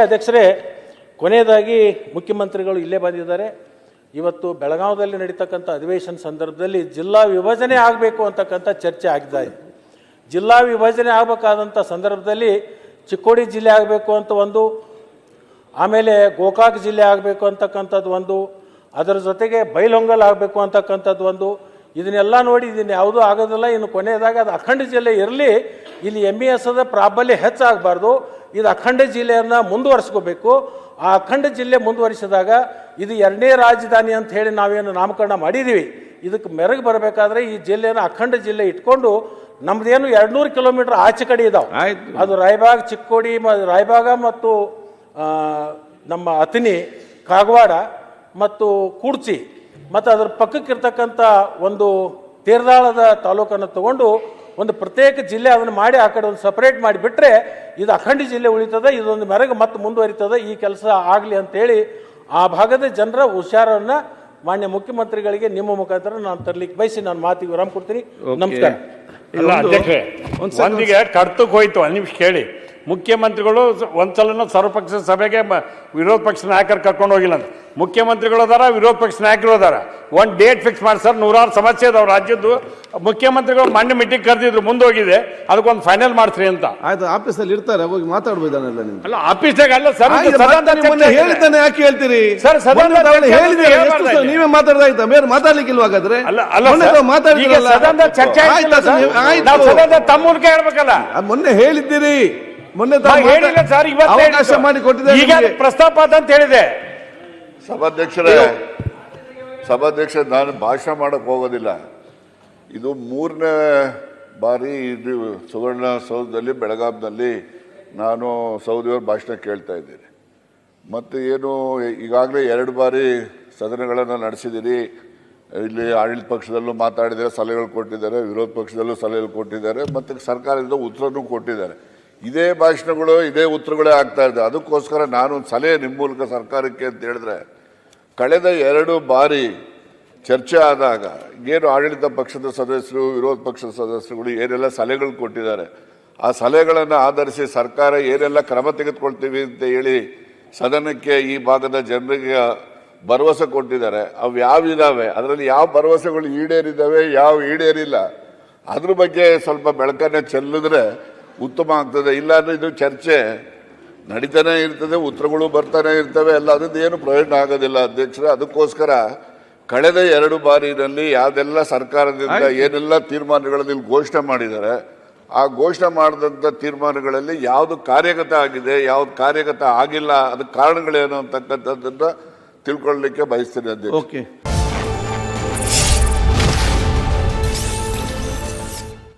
ಅಧ್ಯಕ್ಷರೇ, ಕೊನೆಯದಾಗಿ ಮುಖ್ಯಮಂತ್ರಿಗಳು ಇಲ್ಲೇ ಬಂದಿದ್ದಾರೆ. ಇವತ್ತು ಬೆಳಗಾವಿಯಲ್ಲಿ ನಡೀತಕ್ಕಂಥ ಅಧಿವೇಶನ ಸಂದರ್ಭದಲ್ಲಿ ಜಿಲ್ಲಾ ವಿಭಜನೆ ಆಗಬೇಕು ಅಂತಕ್ಕಂಥ ಚರ್ಚೆ ಆಗ್ತಾ ಇದೆ. ಜಿಲ್ಲಾ ವಿಭಜನೆ ಆಗಬೇಕಾದಂಥ ಸಂದರ್ಭದಲ್ಲಿ ಚಿಕ್ಕೋಡಿ ಜಿಲ್ಲೆ ಆಗಬೇಕು ಅಂತ ಒಂದು, ಆಮೇಲೆ ಗೋಕಾಕ್ ಜಿಲ್ಲೆ ಆಗಬೇಕು ಅಂತಕ್ಕಂಥದ್ದು ಒಂದು, ಅದರ ಜೊತೆಗೆ ಬೈಲಹೊಂಗಲ್ ಆಗಬೇಕು ಅಂತಕ್ಕಂಥದ್ದು ಒಂದು. ಇದನ್ನೆಲ್ಲ ನೋಡಿ ಇದನ್ನು ಯಾವುದೂ ಆಗೋದಿಲ್ಲ. ಇನ್ನು ಕೊನೆಯದಾಗಿ ಅದು ಅಖಂಡ ಜಿಲ್ಲೆ ಇರಲಿ, ಇಲ್ಲಿ MESದ ಪ್ರಾಬಲ್ಯ ಹೆಚ್ಚಾಗಬಾರ್ದು. ಇದು ಅಖಂಡ ಜಿಲ್ಲೆಯನ್ನು ಮುಂದುವರಿಸ್ಕೋಬೇಕು. ಆ ಅಖಂಡ ಜಿಲ್ಲೆ ಮುಂದುವರಿಸಿದಾಗ ಇದು ಎರಡನೇ ರಾಜಧಾನಿ ಅಂತ ಹೇಳಿ ನಾವೇನು ನಾಮಕರಣ ಮಾಡಿದ್ದೀವಿ, ಇದಕ್ಕೆ ಮೆರಗು ಬರಬೇಕಾದ್ರೆ ಈ ಜಿಲ್ಲೆಯನ್ನು ಅಖಂಡ ಜಿಲ್ಲೆ ಇಟ್ಕೊಂಡು ನಮ್ಮದೇನು 200 ಕಿಲೋಮೀಟರ್ ಆಚೆ ಕಡೆ ಇದ್ದಾವೆ, ಅದು ರಾಯಬಾಗ್, ಚಿಕ್ಕೋಡಿ, ರಾಯಬಾಗ ಮತ್ತು ನಮ್ಮ ಅಥಣಿ, ಕಾಗವಾಡ ಮತ್ತು ಕೂಡ್ಚಿ ಮತ್ತು ಅದರ ಪಕ್ಕಕ್ಕಿರ್ತಕ್ಕಂಥ ಒಂದು ತೇರದಾಳದ ತಾಲೂಕನ್ನು ತಗೊಂಡು ಒಂದು ಪ್ರತ್ಯೇಕ ಜಿಲ್ಲೆ ಅದನ್ನು ಮಾಡಿ ಆ ಕಡೆ ಒಂದು ಸಪ್ರೇಟ್ ಮಾಡಿಬಿಟ್ರೆ ಇದು ಅಖಂಡ ಜಿಲ್ಲೆ ಉಳಿತದೆ. ಇದೊಂದು ಮೆರಗು ಮತ್ತೆ ಮುಂದುವರಿತದೆ. ಈ ಕೆಲಸ ಆಗಲಿ ಅಂತೇಳಿ ಆ ಭಾಗದ ಜನರ ಹುಷಾರನ್ನು ಮಾನ್ಯ ಮುಖ್ಯಮಂತ್ರಿಗಳಿಗೆ ನಿಮ್ಮ ಮುಖಾಂತರ ನಾನು ತರಲಿಕ್ಕೆ ಬಯಸಿ ನಾನು ಮಾತಿಗೆ ವಿರಾಮ ಕೊಡ್ತೀನಿ. ನಮಸ್ಕಾರ. ಅಧ್ಯಕ್ಷರೇ, ಒಂದಿಗೆ ಕರ್ತಕ್ಕೆ ಹೋಯ್ತು. ಒಂದು ನಿಮಿಷ ಕೇಳಿ. ಮುಖ್ಯಮಂತ್ರಿಗಳು ಒಂದ್ಸಲ ಸರ್ವಪಕ್ಷ ಸಭೆಗೆ ವಿರೋಧ ಪಕ್ಷ ನಾಯಕರು ಕರ್ಕೊಂಡು ಹೋಗಿಲ್ಲ ಅಂತ. ಮುಖ್ಯಮಂತ್ರಿಗಳು ಅದಾರ, ವಿರೋಧ ಪಕ್ಷ ನಾಯಕರು ಅದಾರ. ಒಂದು ಡೇಟ್ ಫಿಕ್ಸ್ ಮಾಡಿ ಸರ್, 100 ಸಮಸ್ಯೆ ಇದಾವೆ ರಾಜ್ಯದ್ದು. ಮುಖ್ಯಮಂತ್ರಿಗಳು ಮೊನ್ನೆ ಮೀಟಿಂಗ್ ಕರೆದಿದ್ರು, ಮುಂದೋಗಿದೆ, ಅದಕ್ಕೊಂದು ಫೈನಲ್ ಮಾಡ್ತೀರಿ ಅಂತ. ಆಯ್ತು, ಆಫೀಸಲ್ಲಿ ಇರ್ತಾರೆ, ಹೋಗಿ ಮಾತಾಡ್ಬೋದಲ್ಲ ನೀವು. ಅಲ್ಲ, ಆಫೀಸ್ನಾಗ ಅಲ್ಲ ಸರ್, ಹೇಳಿದ್ದಾನೆ, ಯಾಕೆ ಹೇಳ್ತೀರಿ ಸರ್? ನೀವೇ ಮಾತಾಡ್ದಾಯ್ತಾ? ಬೇರೆ ಮಾತಾಡ್ಲಿಕ್ಕಿಲ್ವ ಹಾಗಾದ್ರೆ? ತಮ್ಮ ಮೂಲಕ ಹೇಳ್ಬೇಕಲ್ಲ. ಮೊನ್ನೆ ಹೇಳಿದ್ದೀರಿ, ಮೊನ್ನೆ ಹೇಳಿಲ್ಲ ಸರ್, ಅವಕಾಶ ಮಾಡಿ ಕೊಟ್ಟಿದ್ದಾರೆ, ಪ್ರಸ್ತಾಪ ಅಂತ ಹೇಳಿದೆ. ಸಭಾಧ್ಯಕ್ಷ, ನಾನು ಭಾಷಣ ಮಾಡಕ್ ಹೋಗೋದಿಲ್ಲ. ಇದು 3ನೇ ಬಾರಿ ಇದು ಸುವರ್ಣಸೌಧದಲ್ಲಿ ಬೆಳಗಾವಿನಲ್ಲಿ ನಾನು ಸೌದಿಯವ್ರ ಭಾಷಣ ಕೇಳ್ತಾ ಇದ್ದೀನಿ. ಮತ್ತು ಏನು ಈಗಾಗಲೇ 2 ಬಾರಿ ಸದನಗಳನ್ನು ನಡೆಸಿದ್ದೀರಿ. ಇಲ್ಲಿ ಆಡಳಿತ ಪಕ್ಷದಲ್ಲೂ ಮಾತಾಡಿದ್ದಾರೆ, ಸಲಹೆಗಳು ಕೊಟ್ಟಿದ್ದಾರೆ, ವಿರೋಧ ಪಕ್ಷದಲ್ಲೂ ಸಲಹೆಗಳು ಕೊಟ್ಟಿದ್ದಾರೆ, ಮತ್ತು ಸರ್ಕಾರದಿಂದ ಉತ್ತರನೂ ಕೊಟ್ಟಿದ್ದಾರೆ. ಇದೇ ಭಾಷಣಗಳು, ಇದೇ ಉತ್ತರಗಳೇ ಆಗ್ತಾ ಇದೆ. ಅದಕ್ಕೋಸ್ಕರ ನಾನು ಸಲಹೆ ನಿಮ್ಮ ಮೂಲಕ ಸರ್ಕಾರಕ್ಕೆ ಅಂತ ಹೇಳಿದ್ರೆ, ಕಳೆದ 2 ಬಾರಿ ಚರ್ಚೆ ಆದಾಗ ಏನು ಆಡಳಿತ ಪಕ್ಷದ ಸದಸ್ಯರು, ವಿರೋಧ ಪಕ್ಷದ ಸದಸ್ಯರುಗಳು ಏನೆಲ್ಲ ಸಲಹೆಗಳು ಕೊಟ್ಟಿದ್ದಾರೆ, ಆ ಸಲಹೆಗಳನ್ನು ಆಧರಿಸಿ ಸರ್ಕಾರ ಏನೆಲ್ಲ ಕ್ರಮ ತೆಗೆದುಕೊಳ್ತೀವಿ ಅಂತ ಹೇಳಿ ಸದನಕ್ಕೆ ಈ ಭಾಗದ ಜನರಿಗೆ ಭರವಸೆ ಕೊಟ್ಟಿದ್ದಾರೆ. ಅವು ಯಾವಿದ್ದಾವೆ, ಅದರಲ್ಲಿ ಯಾವ ಭರವಸೆಗಳು ಈಡೇರಿದ್ದಾವೆ, ಯಾವ ಈಡೇರಿಲ್ಲ, ಅದ್ರ ಬಗ್ಗೆ ಸ್ವಲ್ಪ ಬೆಳಕನ್ನೇ ಚೆಲ್ಲಿದ್ರೆ ಉತ್ತಮ ಆಗ್ತದೆ. ಇಲ್ಲಾಂದ್ರೆ ಇದು ಚರ್ಚೆ ನಡೀತಾನೆ ಇರ್ತದೆ, ಉತ್ತರಗಳು ಬರ್ತಾನೆ ಇರ್ತವೆ, ಎಲ್ಲ ಅದರಿಂದ ಏನು ಪ್ರಯೋಜನ ಆಗೋದಿಲ್ಲ ಅಧ್ಯಕ್ಷರೇ. ಅದಕ್ಕೋಸ್ಕರ ಕಳೆದ 2 ಬಾರಿನಲ್ಲಿ ಯಾವುದೆಲ್ಲ ಸರ್ಕಾರದಿಂದ ಏನೆಲ್ಲ ತೀರ್ಮಾನಗಳನ್ನು ಇಲ್ಲಿ ಘೋಷಣೆ ಮಾಡಿದ್ದಾರೆ, ಆ ಘೋಷಣೆ ಮಾಡಿದಂಥ ತೀರ್ಮಾನಗಳಲ್ಲಿ ಯಾವುದು ಕಾರ್ಯಗತ ಆಗಿದೆ, ಯಾವ್ದು ಕಾರ್ಯಗತ ಆಗಿಲ್ಲ, ಅದಕ್ಕೆ ಕಾರಣಗಳೇನು ಅಂತಕ್ಕಂಥದ್ದನ್ನು ತಿಳ್ಕೊಳ್ಳಲಿಕ್ಕೆ ಬಯಸ್ತೀನಿ ಅಧ್ಯಕ್ಷ.